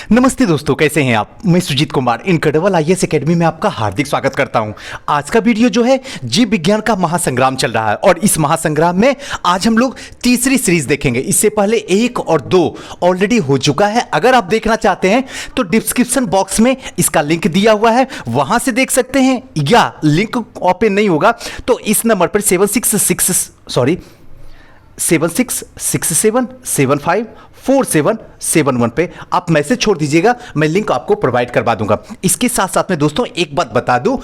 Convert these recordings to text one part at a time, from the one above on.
नमस्ते दोस्तों, कैसे हैं आप। मैं Sujeet Kumar incredible IAS academy में आपका हार्दिक स्वागत करता हूं। आज का वीडियो जो है जीव विज्ञान का महासंग्राम चल रहा है और इस महासंग्राम में आज हम लोग तीसरी सीरीज देखेंगे। इससे पहले 1 और 2 ऑलरेडी हो चुका है। अगर आप देखना चाहते हैं तो डिस्क्रिप्शन बॉक्स में इसका लिंक दिया हुआ है, वहां से देख सकते हैं, या लिंक ओपन नहीं होगा तो इस नंबर पर 7667754771 पे आप मैसेज छोड़ दीजिएगा, मैं लिंक आपको प्रोवाइड करवा दूंगा। इसके साथ साथ में दोस्तों एक बात बता दूं,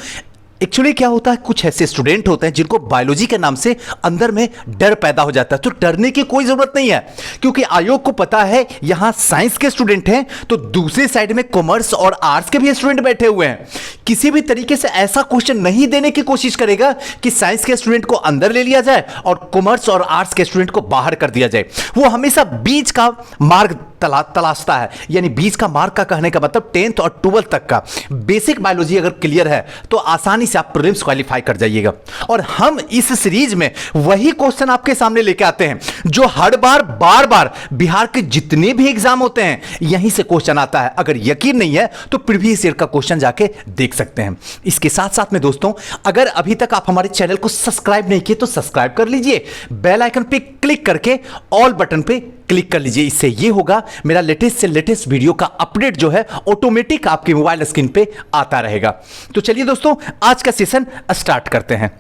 एक्चुअली क्या होता है, कुछ ऐसे स्टूडेंट होते हैं जिनको बायोलॉजी के नाम से अंदर में डर पैदा हो जाता है। तो डरने की कोई जरूरत नहीं है, क्योंकि आयोग को पता है यहां साइंस के स्टूडेंट हैं तो दूसरी साइड में कॉमर्स और आर्ट्स के भी स्टूडेंट बैठे हुए हैं। किसी भी तरीके से ऐसा क्वेश्चन नहीं देने की कोशिश करेगा कि साइंस के स्टूडेंट को अंदर ले लिया जाए और कॉमर्स और आर्ट्स के स्टूडेंट को बाहर कर दिया जाए। वो हमेशा बीच का मार्ग तलाशता है। यानी बीच का मार्ग का कहने का मतलब 10th और 12th तक का बेसिक बायोलॉजी अगर क्लियर है तो आसानी से आप प्रीलिम्स क्वालिफाई कर जाइएगा। और हम इस सीरीज में वही क्वेश्चन आपके सामने लेके आते हैं जो हर बार बार बिहार के जितने भी एग्जाम होते हैं यहीं से क्वेश्चन आता है। अगर यकीन नहीं है तो प्रीवियस ईयर का क्वेश्चन जाके देख सकते हैं। इसके साथ साथ में दोस्तों, अगर अभी तक आप हमारे चैनल को सब्सक्राइब नहीं किए तो सब्सक्राइब कर लीजिए, बेल आइकन पे क्लिक करके ऑल बटन पे क्लिक कर लीजिए। इससे ये होगा मेरा लेटेस्ट से लेटेस्ट वीडियो का अपडेट जो है ऑटोमेटिक आपके मोबाइल स्क्रीन पे आता रहेगा। तो चलिए दोस्तों, आज का सेशन स्टार्ट करते हैं।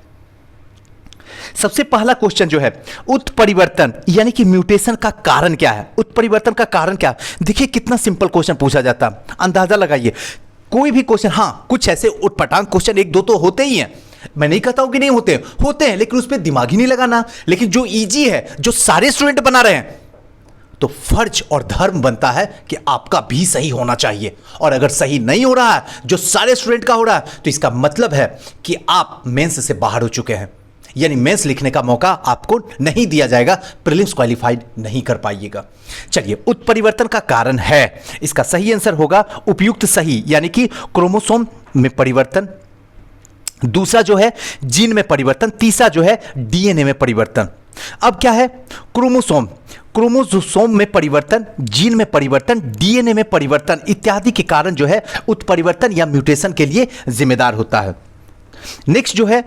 सबसे पहला क्वेश्चन जो है, उत्परिवर्तन यानी कि म्यूटेशन का कारण क्या है। उत्परिवर्तन का कारण क्या है? देखिए कितना सिंपल क्वेश्चन पूछा जाता है, अंदाजा लगाइए। कोई भी क्वेश्चन, हाँ कुछ ऐसे उटपटांग क्वेश्चन 1-2 तो होते ही हैं, मैं नहीं कहता हूं कि नहीं होते हैं, लेकिन उस पर दिमाग ही नहीं लगाना। लेकिन जो इजी है, जो सारे स्टूडेंट बना रहे हैं, तो फर्ज और धर्म बनता है कि आपका भी सही होना चाहिए। और अगर सही नहीं हो रहा है, जो सारे स्टूडेंट का हो रहा है, तो इसका मतलब है कि आप मेंस से बाहर हो चुके हैं, यानी मेंस लिखने का मौका आपको नहीं दिया जाएगा, प्रीलिम्स क्वालिफाइड नहीं कर पाइएगा। चलिए, उत्परिवर्तन का कारण है, इसका सही आंसर होगा उपयुक्त सही, यानी कि क्रोमोसोम में परिवर्तन। दूसरा जो है जीन में परिवर्तन, तीसरा जो है डीएनए में परिवर्तन। अब क्या है, क्रोमोसोम में परिवर्तन, जीन में परिवर्तन, डीएनए में परिवर्तन इत्यादि के कारण जो है उत्परिवर्तन या म्यूटेशन के लिए जिम्मेदार होता है। नेक्स्ट जो है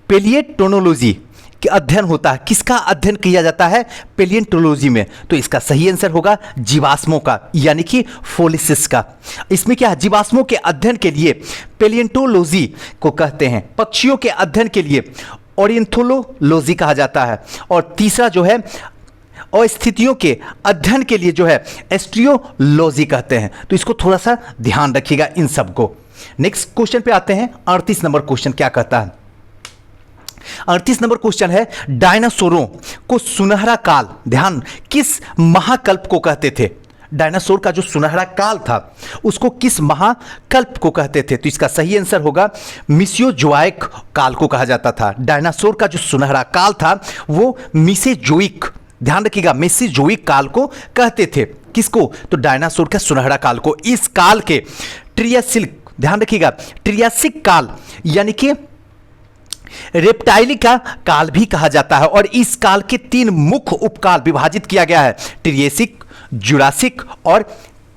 पेलिएटोनोलॉजी के अध्ययन होता है। किसका अध्ययन किया जाता है पेलिएटोलॉजी में? तो इसका सही आंसर होगा जीवाश्मों का, यानी कि फोलिसिस का। इसमें क्या है, जीवाश्मों के अध्ययन के लिए पेलिएटोलॉजी को कहते हैं। पक्षियों के अध्ययन के लिए ऑर्निथोलॉजी कहा जाता है। और तीसरा जो है अस्थितियों के अध्ययन के लिए जो है एस्ट्रियोलॉजी कहते हैं। तो इसको थोड़ा सा ध्यान रखिएगा इन सबको। नेक्स्ट क्वेश्चन पे आते हैं। 38 नंबर क्वेश्चन क्या कहता है? 38 नंबर क्वेश्चन है, डायनासोरों को सुनहरा काल, ध्यान, किस महाकल्प को कहते थे? डायनासोर का जो सुनहरा काल था उसको किस महाकल्प को कहते थे? तो इसका सही आंसर होगा मीसोजोइक काल को कहा जाता था। डायनासोर का जो सुनहरा काल था वो मीसोजोइक, ध्यान रखिएगा, मीसोजोइक काल को कहते थे। किसको? तो डायनासोर का सुनहरा काल को। इस काल के ट्रियासिक, ध्यान रखिएगा, ट्रियासिक काल यानी कि रेप्टाइली का काल भी कहा जाता है। और इस काल के 3 मुख्य उपकाल विभाजित किया गया है, ट्रियसिक, जुरासिक और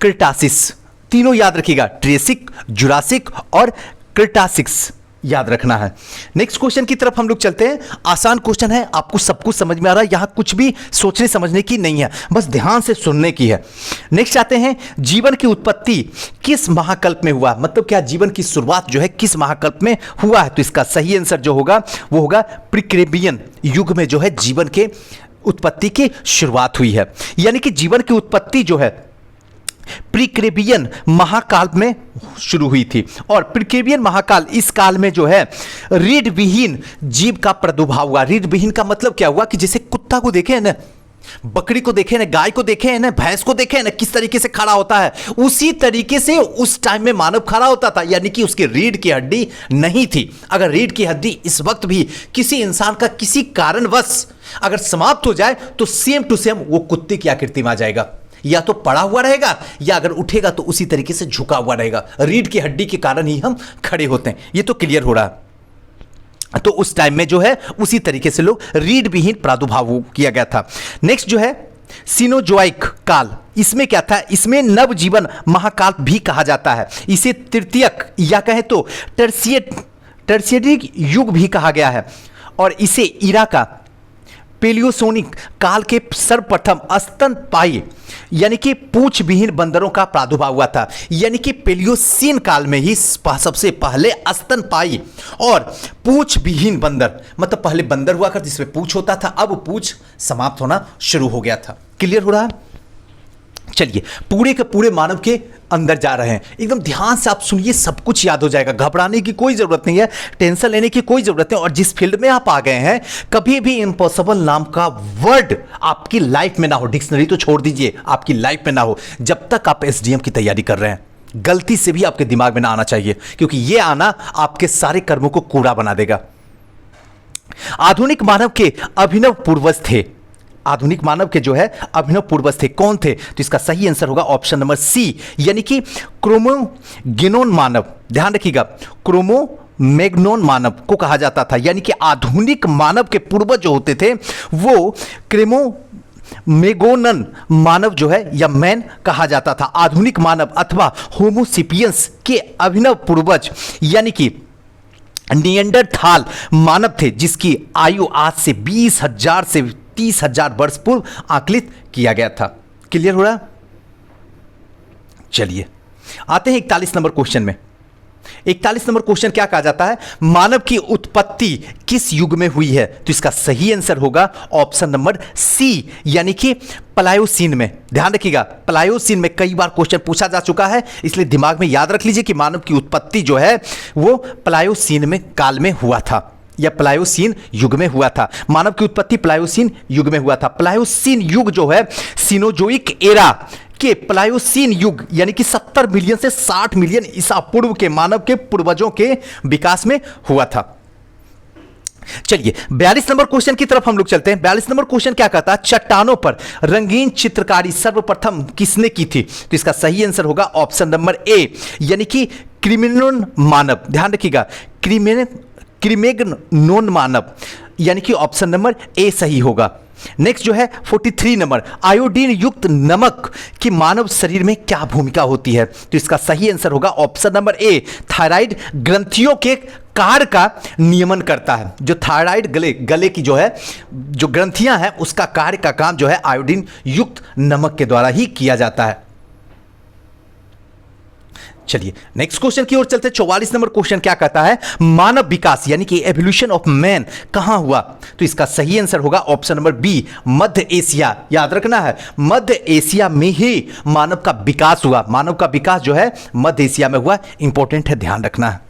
क्रेटासिस। तीनों याद रखिएगा, ट्रियसिक, जुरासिक और क्रेटासिक्स याद रखना है। नेक्स्ट क्वेश्चन की तरफ हम लोग चलते हैं। आसान क्वेश्चन है, आपको सब कुछ समझ में आ रहा है, यहां कुछ भी सोचने समझने की नहीं है, बस ध्यान से सुनने की है। नेक्स्ट आते हैं, जीवन की उत्पत्ति किस महाकल्प में हुआ? मतलब क्या जीवन की शुरुआत जो है किस महाकल्प में हुआ है? तो इसका सही आंसर जो होगा वो होगा प्रीकैम्ब्रियन युग में जो है जीवन के उत्पत्ति की शुरुआत हुई है। यानी कि जीवन की उत्पत्ति जो है प्रीकैम्ब्रियन महाकाल में शुरू हुई थी। और प्रीकैम्ब्रियन महाकाल, इस काल में जो है रीढ़ विहीन जीव का प्रादुर्भाव हुआ। रीढ़ विहीन का मतलब क्या हुआ कि जैसे कुत्ता को देखे ना, बकरी को देखे ना, गाय को देखे ना, भैंस को देखे ना, किस तरीके से खड़ा होता है, उसी तरीके से उस टाइम में मानव खड़ा होता था। यानी कि उसकी रीढ़ की हड्डी नहीं थी। अगर रीढ़ की हड्डी इस वक्त भी किसी इंसान का किसी कारणवश अगर समाप्त हो जाए तो सेम टू सेम वो कुत्ते की आकृति में आ जाएगा, या तो पड़ा हुआ रहेगा या अगर उठेगा तो उसी तरीके से झुका हुआ रहेगा। रीढ़ की हड्डी के कारण ही हम खड़े होते हैं। ये तो क्लियर हो रहा है। तो उस टाइम में जो है उसी तरीके से लोग रीढ़ विहीन प्रादुर्भाव किया गया था। नेक्स्ट जो है सिनोजोइक काल, इसमें क्या था, इसमें नवजीवन महाकाल भी कहा जाता है। इसे तृतीयक या कहें तो टर्सियरी युग भी कहा गया है। और इसे इरा का पेलियोसोनिक काल के सर्वप्रथम स्तनपायी यानी कि पूछ विहीन बंदरों का प्रादुर्भाव हुआ था। यानी कि पेलियोसीन काल में ही सबसे पहले स्तनपायी और पूछ विहीन बंदर, मतलब पहले बंदर हुआ करते जिसमें पूछ होता था, अब पूछ समाप्त होना शुरू हो गया था। क्लियर हो रहा है? चलिए पूरे के पूरे मानव के अंदर जा रहे हैं, एकदम ध्यान से आप सुनिए, सब कुछ याद हो जाएगा। घबराने की कोई जरूरत नहीं है, टेंशन लेने की कोई जरूरत नहीं। और जिस फील्ड में आप आ गए हैं, कभी भी इम्पॉसिबल नाम का वर्ड आपकी लाइफ में ना हो, डिक्शनरी तो छोड़ दीजिए, आपकी लाइफ में ना हो, जब तक आप एसडीएम की तैयारी कर रहे हैं। गलती से भी आपके दिमाग में ना आना चाहिए, क्योंकि यह आना आपके सारे कर्मों को कूड़ा बना देगा। आधुनिक मानव के अभिनव पूर्वज थे, आधुनिक मानव के जो है अभिनव पूर्वज थे, कौन थे? तो इसका सही आंसर होगा ऑप्शन नंबर सी, यानी कि क्रोमोगेनोन मानव। ध्यान रखिएगा, क्रोमोमैग्नोन मानव को कहा जाता था। यानी कि आधुनिक मानव के पूर्वज जो होते थे वो क्रोमोमैग्नोन मानव जो है या मैन कहा जाता था। आधुनिक मानव अथवा होमोसेपियंस के अभिनव पूर्वज यानी कि निएंडरथाल मानव थे, जिसकी आयु आज से 20,000 से 30,000 वर्ष पूर्व आकलित किया गया था। क्लियर हो रहा? चलिए आते हैं 41 नंबर क्वेश्चन में। 41 नंबर क्वेश्चन क्या कहा जाता है? मानव की उत्पत्ति किस युग में हुई है? तो इसका सही आंसर होगा ऑप्शन नंबर सी, यानी कि प्लायोसीन में। ध्यान रखिएगा, प्लायोसीन में कई बार क्वेश्चन पूछा जा चुका है, इसलिए दिमाग में याद रख लीजिए कि मानव की उत्पत्ति जो है वो प्लायोसीन में काल में हुआ था या प्लायोसीन युग में हुआ था। मानव की उत्पत्ति प्लायोसीन युग में हुआ था। प्लायोसीन युग जो है सिनोजोइक एरा के प्लायोसीन युग यानी कि 70 मिलियन से 60 मिलियन ईसा पूर्व के मानव के पूर्वजों के विकास में हुआ था। चलिए 42 नंबर क्वेश्चन की तरफ हम लोग चलते हैं। 42 नंबर क्वेश्चन क्या कहता है? चट्टानों पर रंगीन चित्रकारी सर्वप्रथम किसने की थी? तो इसका सही आंसर होगा ऑप्शन नंबर ए, यानी कि क्रोमैग्नोन मानव। ध्यान रखिएगा, क्रोमैग्नोन मानव, यानी कि ऑप्शन नंबर ए सही होगा। नेक्स्ट जो है 43 नंबर, आयोडीन युक्त नमक की मानव शरीर में क्या भूमिका होती है? तो इसका सही आंसर होगा ऑप्शन नंबर ए, थायराइड ग्रंथियों के कार्य का नियमन करता है। जो थायराइड गले की जो है जो ग्रंथियां हैं उसका कार्य का काम जो है आयोडीन युक्त नमक के द्वारा ही किया जाता है। चलिए नेक्स्ट क्वेश्चन की ओर चलते हैं। 44 नंबर क्वेश्चन क्या कहता है? मानव विकास यानी कि एवोल्यूशन ऑफ मैन कहां हुआ? तो इसका सही आंसर होगा ऑप्शन नंबर बी, मध्य एशिया। याद रखना है, मध्य एशिया में ही मानव का विकास हुआ। मानव का विकास जो है मध्य एशिया में हुआ। इंपॉर्टेंट है, ध्यान रखना है।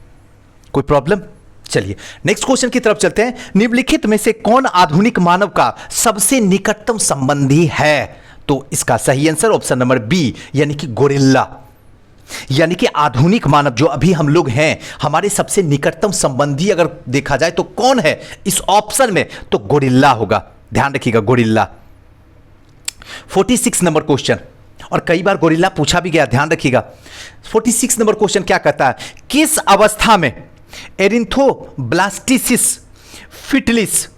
कोई प्रॉब्लम? चलिए नेक्स्ट क्वेश्चन की तरफ चलते हैं। निम्नलिखित में से कौन आधुनिक मानव का सबसे निकटतम संबंधी है? तो इसका सही आंसर ऑप्शन नंबर बी, यानी कि गोरिल्ला। यानी कि आधुनिक मानव जो अभी हम लोग हैं, हमारे सबसे निकटतम संबंधी अगर देखा जाए तो कौन है इस ऑप्शन में? तो गोरिल्ला होगा। ध्यान रखिएगा, गोरिल्ला। 46 नंबर क्वेश्चन, और कई बार गोरिल्ला पूछा भी गया, ध्यान रखिएगा। 46 नंबर क्वेश्चन क्या कहता है? किस अवस्था में एरिथ्रोब्लास्टिसिस फिटलिस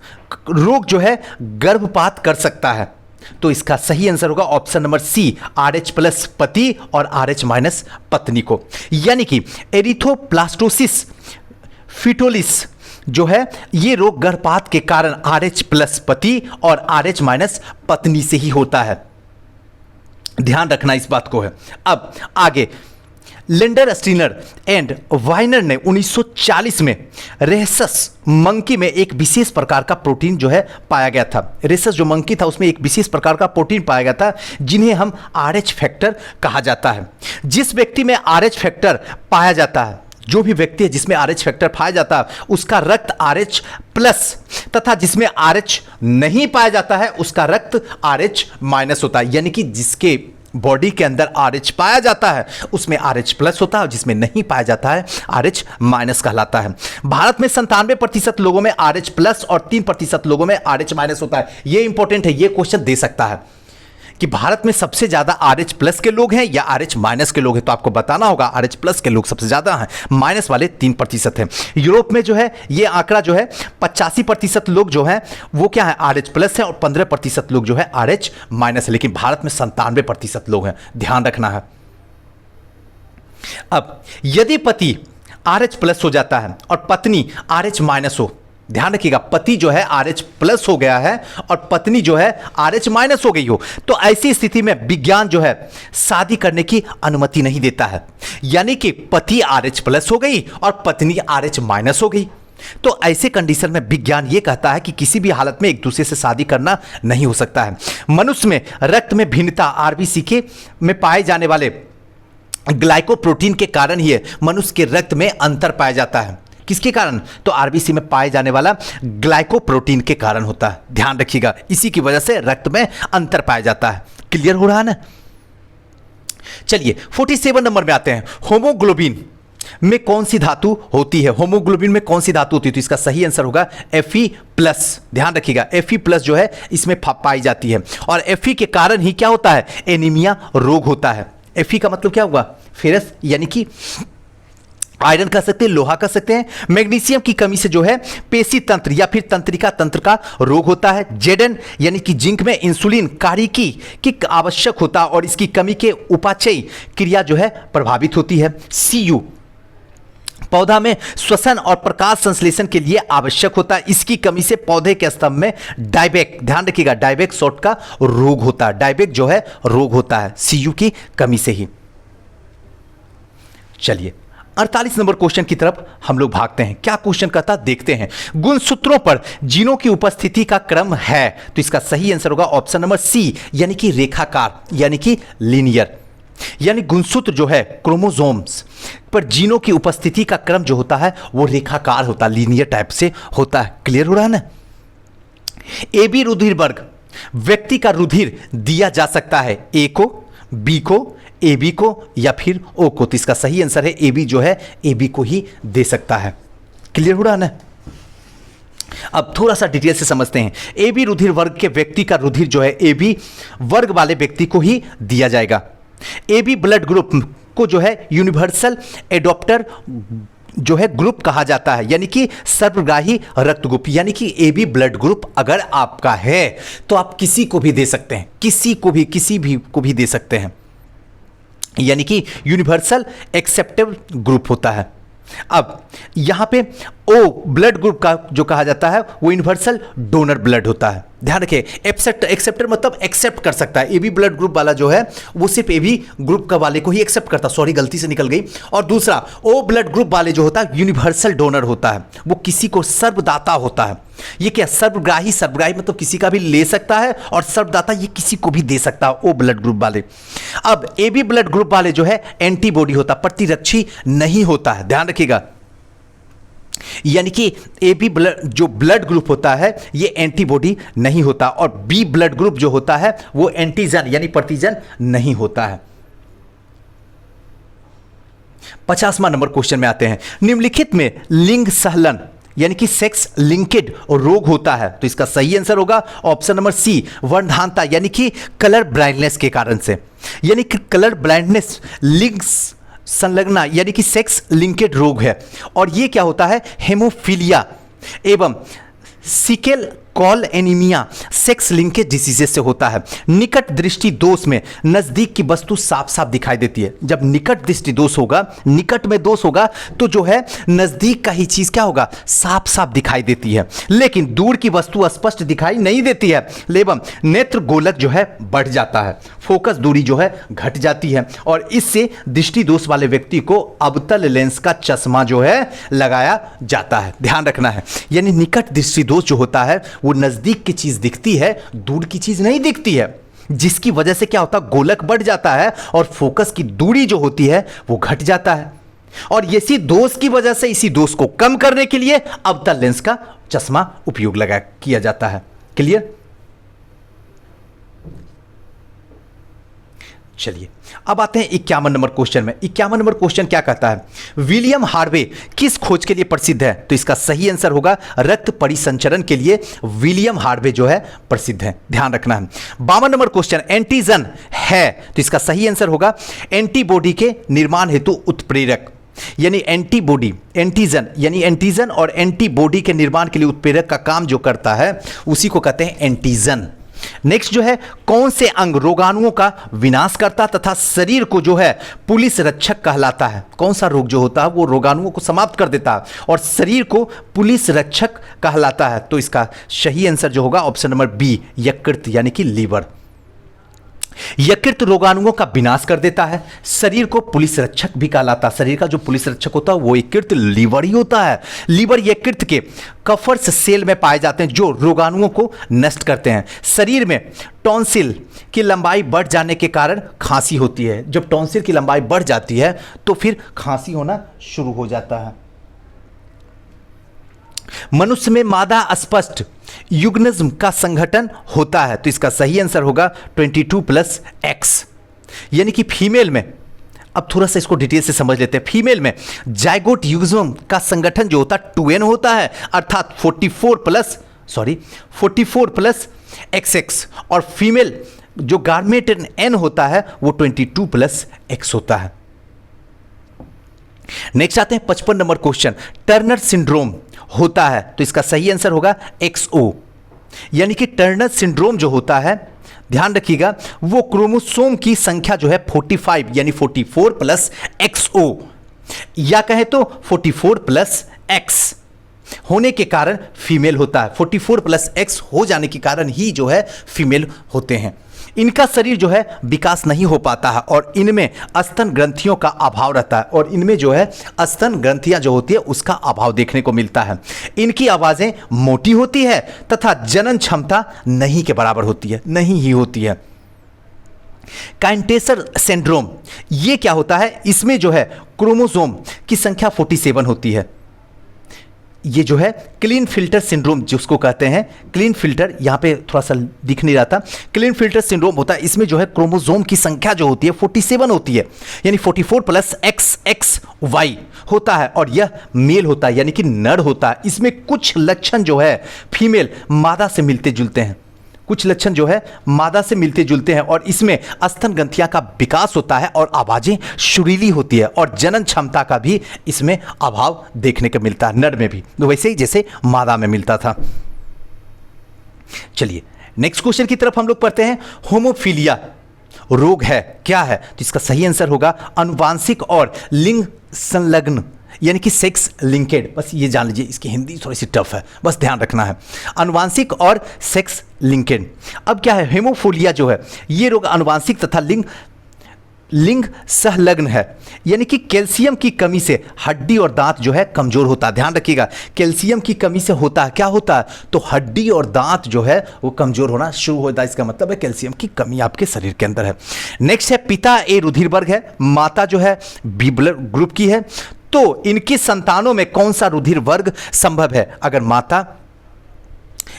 रोग जो है गर्भपात कर सकता है? तो इसका सही आंसर होगा option number C, RH plus पति और RH माइनस पत्नी को। यानी कि एरिथ्रोब्लास्टोसिस फिटोलिस जो है ये रोग गर्भपात के कारण RH प्लस पति और RH माइनस पत्नी से ही होता है। ध्यान रखना इस बात को है। अब आगे लेंडर स्टीनर एंड वाइनर ने 1940 में रेसस मंकी में एक विशेष प्रकार का प्रोटीन जो है पाया गया था। रेसस जो मंकी था उसमें एक विशेष प्रकार का प्रोटीन पाया गया था जिन्हें हम RH फैक्टर कहा जाता है। जिस व्यक्ति में RH फैक्टर पाया जाता है, जो भी व्यक्ति है जिसमें RH फैक्टर पाया जाता है उसका रक्त RH प्लस, तथा जिसमें RH नहीं पाया जाता है उसका रक्त RH माइनस होता है। यानी कि जिसके बॉडी के अंदर RH पाया जाता है उसमें RH प्लस होता है, जिसमें नहीं पाया जाता है RH माइनस कहलाता है। भारत में 97% लोगों में RH प्लस और 3% लोगों में RH माइनस होता है। यह इंपॉर्टेंट है, यह क्वेश्चन दे सकता है कि भारत में सबसे ज्यादा RH प्लस के लोग हैं या RH माइनस के लोग हैं, तो आपको बताना होगा RH प्लस के लोग सबसे ज्यादा हैं, माइनस वाले 3% हैं। यूरोप में जो है ये आंकड़ा जो है 85% लोग जो हैं वो क्या है RH प्लस है और 15% लोग जो है RH माइनस है, लेकिन भारत में 97% लोग हैं, ध्यान रखना है। अब यदि पति RH प्लस हो जाता है और पत्नी RH माइनस हो, ध्यान रखिएगा, पति जो है RH प्लस हो गया है और पत्नी जो है RH माइनस हो गई हो, तो ऐसी स्थिति में विज्ञान जो है शादी करने की अनुमति नहीं देता है। यानी कि पति RH प्लस हो गई और पत्नी RH माइनस हो गई, तो ऐसे कंडीशन में विज्ञान ये कहता है कि किसी भी हालत में एक दूसरे से शादी करना नहीं हो सकता है। मनुष्य में रक्त में भिन्नता RBC के में पाए जाने वाले ग्लाइकोप्रोटीन के कारण ही मनुष्य के रक्त में अंतर पाया जाता है। किसके कारण? तो आरबीसी में पाए जाने वाला ग्लाइकोप्रोटीन के कारण होता है, ध्यान रखिएगा, इसी की वजह से रक्त में अंतर पाया जाता है। क्लियर हो रहा है ना? चलिए 47 नंबर में आते हैं। होमोग्लोबिन में कौन सी धातु होती है? होमोग्लोबिन में कौन सी धातु होती है? तो इसका सही आंसर होगा Fe+। ध्यान रखिएगा, Fe+ जो है इसमें पाई जाती है और Fe के कारण ही क्या होता है? एनीमिया रोग होता है। Fe का मतलब क्या हुआ? फेरस, यानी कि आयरन कह सकते हैं, लोहा कह सकते हैं। मैग्नीशियम की कमी से जो है पेशी तंत्र या फिर तंत्रिका तंत्र का रोग होता है। जेडन यानी कि जिंक में इंसुलिन कारिकी की आवश्यक होता है और इसकी कमी के उपाचयी क्रिया जो है प्रभावित होती है। Cu पौधा में श्वसन और प्रकाश संश्लेषण के लिए आवश्यक होता है, इसकी कमी से पौधे के स्तंभ में डायबेक, ध्यान रखिएगा, डायबेक शॉर्ट का रोग होता है। डायबेक जो है रोग होता है Cu की कमी से ही। चलिए 48 नंबर क्वेश्चन की तरफ हम लोग भागते हैं। क्या क्वेश्चन कहता देखते हैं। गुणसूत्रों पर जीनों की उपस्थिति का क्रम है, तो इसका सही आंसर होगा ऑप्शन नंबर सी, यानी कि रेखाकार, यानी कि लीनियर। यानी गुणसूत्र जो है क्रोमोसोम्स पर जीनों की उपस्थिति का क्रम जो होता है वो रेखाकार होता है, लीनियर टाइप से होता है। क्लियर हो रहा है ना? AB रुधिर वर्ग व्यक्ति का रुधिर दिया जा सकता है A को, B को, AB को या फिर O को, तो इसका सही आंसर है AB जो है AB को ही दे सकता है। क्लियर हो रहा है ना? अब थोड़ा सा डिटेल से समझते हैं। AB रुधिर वर्ग के व्यक्ति का रुधिर जो है AB वर्ग वाले व्यक्ति को ही दिया जाएगा। AB ब्लड ग्रुप को जो है यूनिवर्सल एडॉप्टर जो है ग्रुप कहा जाता है, यानी कि सर्वग्राही रक्त ग्रुप। यानी कि AB ब्लड ग्रुप अगर आपका है तो आप किसी को भी दे सकते हैं, किसी को भी, किसी भी को भी दे सकते हैं, यानी कि यूनिवर्सल एक्सेप्टेबल ग्रुप होता है। अब यहां पे O ब्लड ग्रुप का जो कहा जाता है वो यूनिवर्सल डोनर ब्लड होता है। ध्यान रखिए, एक्सेप्टर मतलब एक्सेप्ट कर सकता है। AB ब्लड ग्रुप वाला जो है वो सिर्फ AB ग्रुप का वाले को ही एक्सेप्ट करता, सॉरी गलती से निकल गई। और दूसरा O ब्लड ग्रुप वाले जो होता है यूनिवर्सल डोनर होता है, वो किसी को सर्वदाता होता है। ये क्या सर्वग्राही, सर्वग्राही मतलब किसी का भी ले सकता है और सर्वदाता ये किसी को भी दे सकता है, O ब्लड ग्रुप वाले। अब AB ब्लड ग्रुप वाले जो है एंटीबॉडी होता, प्रतिरक्षी नहीं होता है, ध्यान रखिएगा। यानी कि AB ब्लड जो ब्लड ग्रुप होता है ये एंटीबॉडी नहीं होता और B ब्लड ग्रुप जो होता है वो एंटीजन यानी प्रतिजन नहीं होता है। 50वां नंबर क्वेश्चन में आते हैं। निम्नलिखित में लिंग सहलन यानी कि सेक्स लिंकेड रोग होता है, तो इसका सही आंसर होगा ऑप्शन नंबर सी, वर्णधानता यानी कि कलर ब्लाइंडनेस के कारण से। यानी कि कलर ब्लाइंडनेस लिंग संलग्ना यानी कि सेक्स लिंकेड रोग है और ये क्या होता है? हेमोफीलिया एवं sickle call anaemia sex linkage diseases से होता है। निकट दृष्टि दोष में नजदीक की वस्तु साफ साफ दिखाई देती है। जब निकट दृष्टि दोष होगा, निकट में दोष होगा तो जो है नजदीक का ही चीज क्या होगा? साफ साफ दिखाई देती है, लेकिन दूर की वस्तु स्पष्ट दिखाई नहीं देती है। एवं नेत्र गोलक जो है बढ़ जाता है, फोकस दूरी जो है घट जाती है और इससे दृष्टि दोष वाले व्यक्ति को अवतल लेंस का चश्मा जो है लगाया जाता है। ध्यान रखना है, यानी निकट दृष्टि दोष जो होता है वो नजदीक की चीज दिखती है, दूर की चीज नहीं दिखती है, जिसकी वजह से क्या होता है? गोलक बढ़ जाता है और फोकस की दूरी जो होती है वो घट जाता है और इसी दोष की वजह से, इसी दोष को कम करने के लिए अवतल लेंस का चश्मा उपयोग किया जाता है। क्लियर? चलिए अब आते हैं 51 नंबर क्वेश्चन में। 51 नंबर क्वेश्चन क्या कहता है, विलियम हार्वे किस खोज के लिए प्रसिद्ध है? तो इसका सही आंसर होगा रक्त परिसंचरण के लिए विलियम हार्वे जो है प्रसिद्ध है, ध्यान रखना है। 52 नंबर क्वेश्चन, एंटीजन है, तो इसका सही आंसर होगा एंटीबॉडी के निर्माण हेतु उत्प्रेरक, यानी एंटीबॉडी, एंटीजन यानी एंटीजन और एंटीबॉडी के निर्माण के लिए उत्प्रेरक का काम जो करता है उसी को कहते हैं एंटीजन। नेक्स्ट जो है, कौन से अंग रोगाणुओं का विनाश करता तथा शरीर को जो है पुलिस रक्षक कहलाता है? कौन सा रोग जो होता है वो रोगाणुओं को समाप्त कर देता है और शरीर को पुलिस रक्षक कहलाता है? तो इसका सही आंसर जो होगा ऑप्शन नंबर बी, यकृत यानी कि लीवर। यकृत रोगाणुओं का विनाश कर देता है, शरीर को पुलिस रक्षक भी कहलाता है। शरीर का जो पुलिस रक्षक होता है वो यकृत लीवर ही होता है। लीवर यकृत के कफर्स सेल में पाए जाते हैं जो रोगाणुओं को नष्ट करते हैं। शरीर में टॉन्सिल की लंबाई बढ़ जाने के कारण खांसी होती है। जब टॉन्सिल की लंबाई बढ़ जाती है तो फिर खांसी होना शुरू हो जाता है। मनुष्य में मादा अस्पष्ट युग्मनज का संगठन होता है, तो इसका सही आंसर होगा 22+X, यानी कि फीमेल में, अब थोड़ा सा इसको डिटेल से समझ लेते हैं। फीमेल में जाइगोट युग्मन का संगठन जो होता है 2N होता है, अर्थात 44+XX, और फीमेल जो गारमेट N होता है वो 22+X होता है। नेक्स्ट आते हैं 55 नंबर क्वेश्चन, टर्नर सिंड्रोम होता है, तो इसका सही आंसर होगा XO, यानी कि टर्नर सिंड्रोम जो होता है, ध्यान रखिएगा, वो क्रोमोसोम की संख्या जो है 45 यानी 44+XO या कहें तो 44+X होने के कारण फीमेल होता है। 44+X हो जाने के कारण ही जो है फीमेल होते हैं। इनका शरीर जो है विकास नहीं हो पाता है और इनमें स्तन ग्रंथियों का अभाव रहता है, और इनमें जो है स्तन ग्रंथियां जो होती है उसका अभाव देखने को मिलता है। इनकी आवाजें मोटी होती है तथा जनन क्षमता नहीं के बराबर होती है, नहीं ही होती है। काइंटेसर सिंड्रोम ये क्या होता है, इसमें जो है क्रोमोसोम की संख्या 47 होती है। ये जो है क्लीन फिल्टर सिंड्रोम जिसको कहते हैं, क्लीन फिल्टर, यहां पे थोड़ा सा दिख नहीं रहा था, क्लीन फिल्टर सिंड्रोम होता है। इसमें जो है क्रोमोसोम की संख्या जो होती है 47 होती है, यानी 44+XXY होता है, और यह मेल होता है यानी कि नर होता है। इसमें कुछ लक्षण जो है फीमेल मादा से मिलते जुलते हैं, कुछ लक्षण जो है मादा से मिलते जुलते हैं, और इसमें स्तन ग्रंथियां का विकास होता है और आवाजें सुरीली होती है, और जनन क्षमता का भी इसमें अभाव देखने को मिलता है, नर में भी वैसे ही जैसे मादा में मिलता था। चलिए नेक्स्ट क्वेश्चन की तरफ हम लोग पढ़ते हैं। होमोफीलिया रोग है क्या है? तो इसका सही आंसर होगा अनुवांशिक और लिंग संलग्न, यानी कि सेक्स लिंकेड। बस ये जान लीजिए, इसकी हिंदी थोड़ी सी टफ है, बस ध्यान रखना है, अनुवांशिक और सेक्स लिंकेड। अब क्या है, हेमोफीलिया जो है ये रोग अनुवांशिक तथा लिंग संलग्न है, यानी कि कैल्शियम की कमी से हड्डी और दांत जो है कमजोर होता है। ध्यान रखिएगा, कैल्शियम की कमी से होता है, क्या होता है, तो हड्डी और दांत जो है वो कमजोर होना शुरू होता है। इसका मतलब है कैल्शियम की कमी आपके शरीर के अंदर है। नेक्स्ट है, पिता ए रुधिर वर्ग है, माता जो है बी ब्लड ग्रुप की है, तो इनकी संतानों में कौन सा रुधिर वर्ग संभव है? अगर माता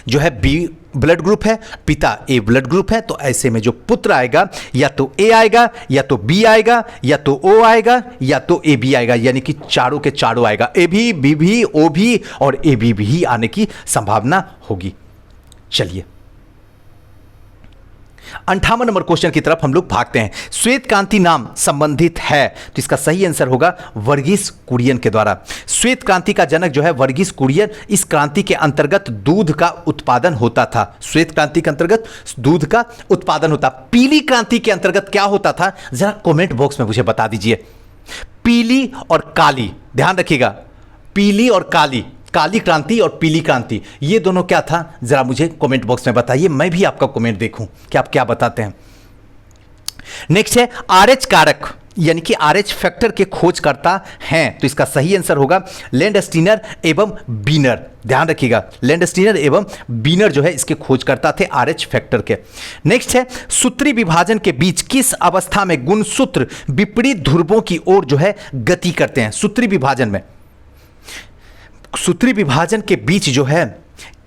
जो है बी ब्लड ग्रुप है, पिता ए ब्लड ग्रुप है, तो ऐसे में जो पुत्र आएगा या तो ए आएगा, या तो बी आएगा, या तो ओ आएगा, या तो ए बी आएगा, यानी कि चारों के चारों आएगा, ए भी, बी भी, ओ भी और ए बी भी आने की संभावना होगी। चलिए 58 नंबर क्वेश्चन की तरफ हम लोग भागते हैं। श्वेत क्रांति नाम संबंधित है, तो इसका सही आंसर होगा वर्गीस कुरियन के द्वारा। श्वेत क्रांति का जनक जो है वर्गीस कुरियन, इस क्रांति के अंतर्गत दूध का उत्पादन होता था। श्वेत क्रांति के अंतर्गत दूध का उत्पादन होता। पीली क्रांति के अंतर्गत क्या होता था, जरा कमेंट बॉक्स में मुझे बता दीजिए। पीली और काली, ध्यान रखिएगा, पीली और काली, काली क्रांति और पीली क्रांति, ये दोनों क्या था, जरा मुझे कमेंट बॉक्स में बताइए, मैं भी आपका कमेंट देखूं कि आप क्या बताते हैं। नेक्स्ट है RH कारक, यानी कि RH फैक्टर के खोजकर्ता हैं, तो इसका सही आंसर होगा लैंडस्टीनर एवं बीनर। ध्यान रखिएगा, लैंडस्टीनर एवं बीनर जो है इसके खोजकर्ता थे RH फैक्टर के। नेक्स्ट है, सूत्री विभाजन के बीच किस अवस्था में गुणसूत्र विपरीत ध्रुवों की ओर जो है गति करते हैं? सूत्री विभाजन में, सूत्री विभाजन के बीच जो है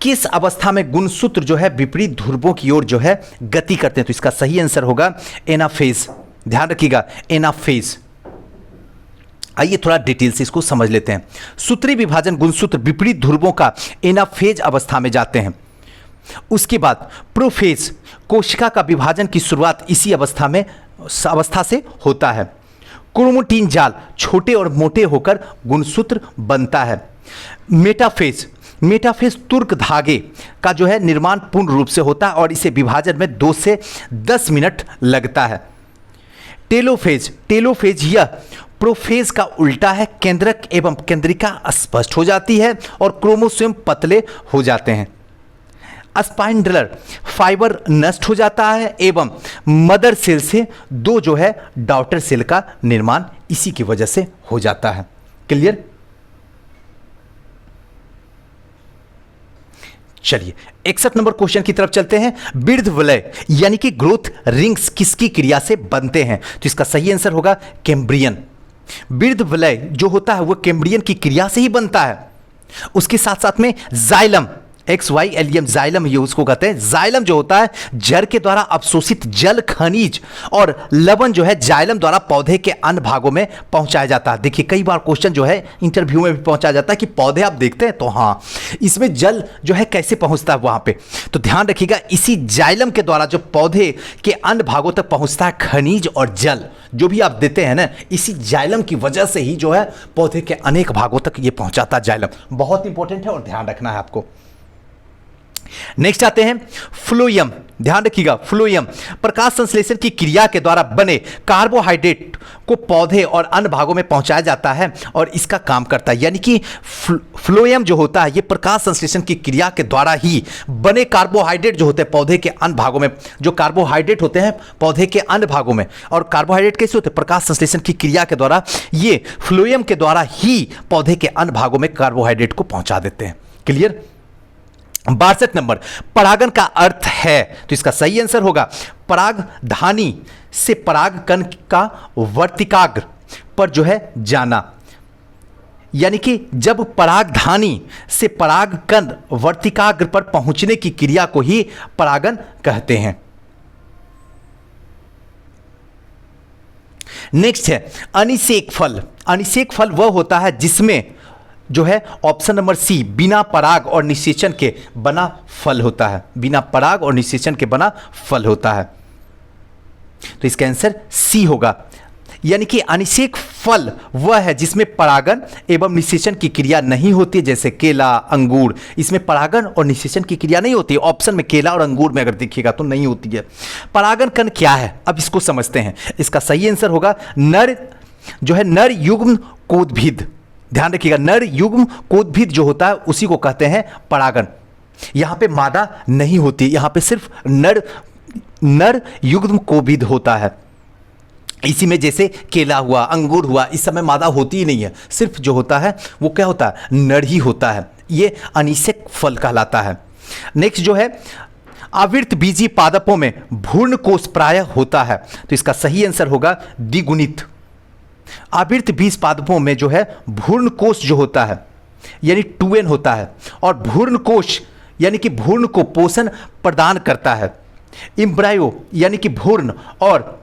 किस अवस्था में गुणसूत्र जो है विपरीत ध्रुवों की ओर जो है गति करते हैं? तो इसका सही आंसर होगा एनाफेज, ध्यान रखिएगा, एनाफेज। आइए थोड़ा डिटेल से इसको समझ लेते हैं। सूत्री विभाजन गुणसूत्र विपरीत ध्रुवों का एनाफेज अवस्था में जाते हैं। उसके बाद प्रोफेज, कोशिका का विभाजन की शुरुआत इसी अवस्था से होता है। क्रोमैटिन जाल छोटे और मोटे होकर गुणसूत्र बनता है। मेटाफेज, मेटाफेज तुर्क धागे का जो है निर्माण पूर्ण रूप से होता है और इसे विभाजन में 2 से 10 मिनट लगता है। टेलोफेज, टेलोफेज यह प्रोफेज का उल्टा है। केंद्रक एवं केंद्रिका स्पष्ट हो जाती है और क्रोमोसोम पतले हो जाते हैं। स्पाइंडलर फाइबर नष्ट हो जाता है एवं मदर सेल से 2 जो है डॉटर सेल का निर्माण इसी की वजह से हो जाता है। क्लियर? चलिए 61 नंबर क्वेश्चन की तरफ चलते हैं। वृद्ध वलय यानी कि ग्रोथ रिंग्स किसकी क्रिया से बनते हैं? तो इसका सही आंसर होगा कैम्ब्रियन। वृद्ध वलय जो होता है वो कैम्ब्रियन की क्रिया से ही बनता है। उसके साथ साथ में जाइलम, XYLEM, जाइलम ये उसको कहते हैं। जाइलम जो होता है जड़ के द्वारा अवशोषित जल, खनिज और लवण जो है जाइलम द्वारा पौधे के अन्य भागों में पहुंचाया जाता है। देखिए कई बार क्वेश्चन जो है इंटरव्यू में भी पहुंचाया जाता है कि पौधे आप देखते हैं तो हाँ, इसमें जल जो है कैसे पहुंचता है वहां पे, तो ध्यान रखिएगा इसी जाइलम के द्वारा जो पौधे के अन्य भागों तक पहुंचता है खनिज और जल जो भी आप देते हैं ना, इसी जाइलम की वजह से ही जो है पौधे के अनेक भागों तक ये पहुंचाता है जाइलम। बहुत इंपॉर्टेंट है और ध्यान रखना है आपको। नेक्स्ट आते हैं फ्लोएम। ध्यान रखिएगा, फ्लोएम प्रकाश संश्लेषण की क्रिया के द्वारा बने कार्बोहाइड्रेट को पौधे और अन्य भागों में पहुंचाया जाता है और इसका काम करता है। यानी कि फ्लोएम जो होता है ये प्रकाश संश्लेषण की क्रिया के द्वारा ही बने कार्बोहाइड्रेट जो होते हैं पौधे के अन्य भागों में, जो कार्बोहाइड्रेट होते हैं पौधे के अन्य भागों में, और कार्बोहाइड्रेट कैसे होते हैं? प्रकाश संश्लेषण की क्रिया के द्वारा ये फ्लोएम के द्वारा ही पौधे के अन्य भागों में कार्बोहाइड्रेट को पहुंचा देते हैं। क्लियर? 62 नंबर, परागन का अर्थ है, तो इसका सही आंसर होगा परागधानी से परागकण का वर्तिकाग्र पर जो है जाना। यानी कि जब परागधानी से परागकण वर्तिकाग्र पर पहुंचने की क्रिया को ही परागन कहते हैं। नेक्स्ट है अनिषेक फल। अनिषेक फल वह होता है जिसमें जो है ऑप्शन नंबर सी बिना पराग और निषेचन के बना फल होता है। बिना पराग और निषेचन के बना फल होता है, तो इसका आंसर सी होगा। यानी कि अनिषेक फल वह है जिसमें परागन एवं निषेचन की क्रिया नहीं होती, जैसे केला, अंगूर, इसमें परागन और निषेचन की क्रिया नहीं होती। ऑप्शन में केला और अंगूर में अगर देखिएगा तो नहीं होती है। परागन कण क्या है, अब इसको समझते हैं। इसका सही आंसर होगा नर जो है नर युग्म कोदभिद। ध्यान रखिएगा, नर युग्म कोदभिद जो होता है उसी को कहते हैं परागन। यहां पे मादा नहीं होती, यहां पे सिर्फ नर युग्म कोदभिद होता है। इसी में जैसे केला हुआ, अंगूर हुआ, इस समय मादा होती ही नहीं है, सिर्फ जो होता है वो क्या होता है? नर ही होता है। ये अनिषेक फल कहलाता है। नेक्स्ट जो है आवृत बीजी पादपों में भ्रूण कोष प्रायः होता है, तो इसका सही आंसर होगा द्विगुणित। आवृत बीज पादपों में जो है भ्रूण कोष जो होता है यानी 2n होता है, और भ्रूण कोष यानी कि भ्रूण को पोषण प्रदान करता है। एम्ब्रायो यानी कि भ्रूण और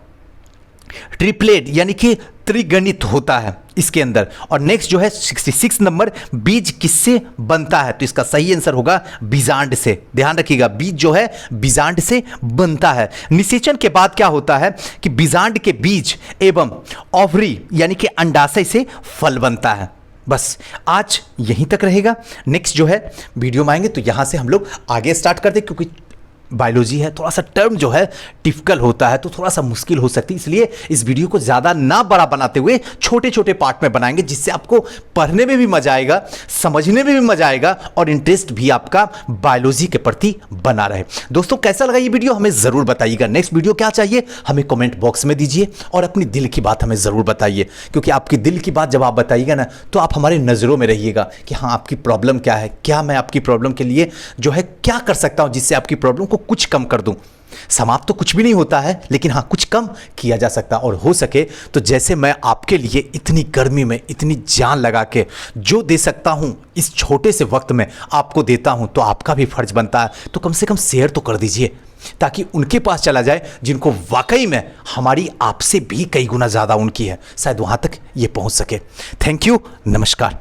ट्रिपलेट यानी कि त्रिगणित होता है इसके अंदर। और नेक्स्ट जो है 66 नंबर, बीज किससे बनता है? तो इसका सही आंसर होगा बीजांड से। ध्यान रखिएगा, बीज जो है बीजांड से बनता है। निषेचन के बाद क्या होता है कि बीजांड के बीज एवं ओवरी यानी कि अंडाशय से फल बनता है। बस आज यहीं तक रहेगा। नेक्स्ट जो है वीडियो में आएंगे तो यहां से हम लोग आगे स्टार्ट करते हैं, क्योंकि बायोलॉजी है, थोड़ा सा टर्म जो है टिपिकल होता है तो थोड़ा सा मुश्किल हो सकती है, इसलिए इस वीडियो को ज़्यादा ना बड़ा बनाते हुए छोटे छोटे पार्ट में बनाएंगे, जिससे आपको पढ़ने में भी मजा आएगा, समझने में भी मजा आएगा और इंटरेस्ट भी आपका बायोलॉजी के प्रति बना रहे। दोस्तों कैसा लगा ये वीडियो हमें ज़रूर बताइएगा। नेक्स्ट वीडियो क्या चाहिए हमें कमेंट बॉक्स में दीजिए और अपनी दिल की बात हमें ज़रूर बताइए, क्योंकि आपकी दिल की बात जब आप बताइएगा ना तो आप हमारे नज़रों में रहिएगा कि हाँ आपकी प्रॉब्लम क्या है, क्या मैं आपकी प्रॉब्लम के लिए जो है क्या कर सकता हूँ जिससे आपकी प्रॉब्लम को कुछ कम कर दूं। समाप्त तो कुछ भी नहीं होता है, लेकिन हाँ कुछ कम किया जा सकता है। और हो सके तो जैसे मैं आपके लिए इतनी गर्मी में इतनी जान लगा के जो दे सकता हूँ इस छोटे से वक्त में आपको देता हूँ, तो आपका भी फर्ज बनता है तो कम से कम शेयर तो कर दीजिए, ताकि उनके पास चला जाए जिनको वाकई में हमारी आपसे भी कई गुना ज़्यादा उनकी है, शायद वहाँ तक ये पहुँच सके। थैंक यू, नमस्कार।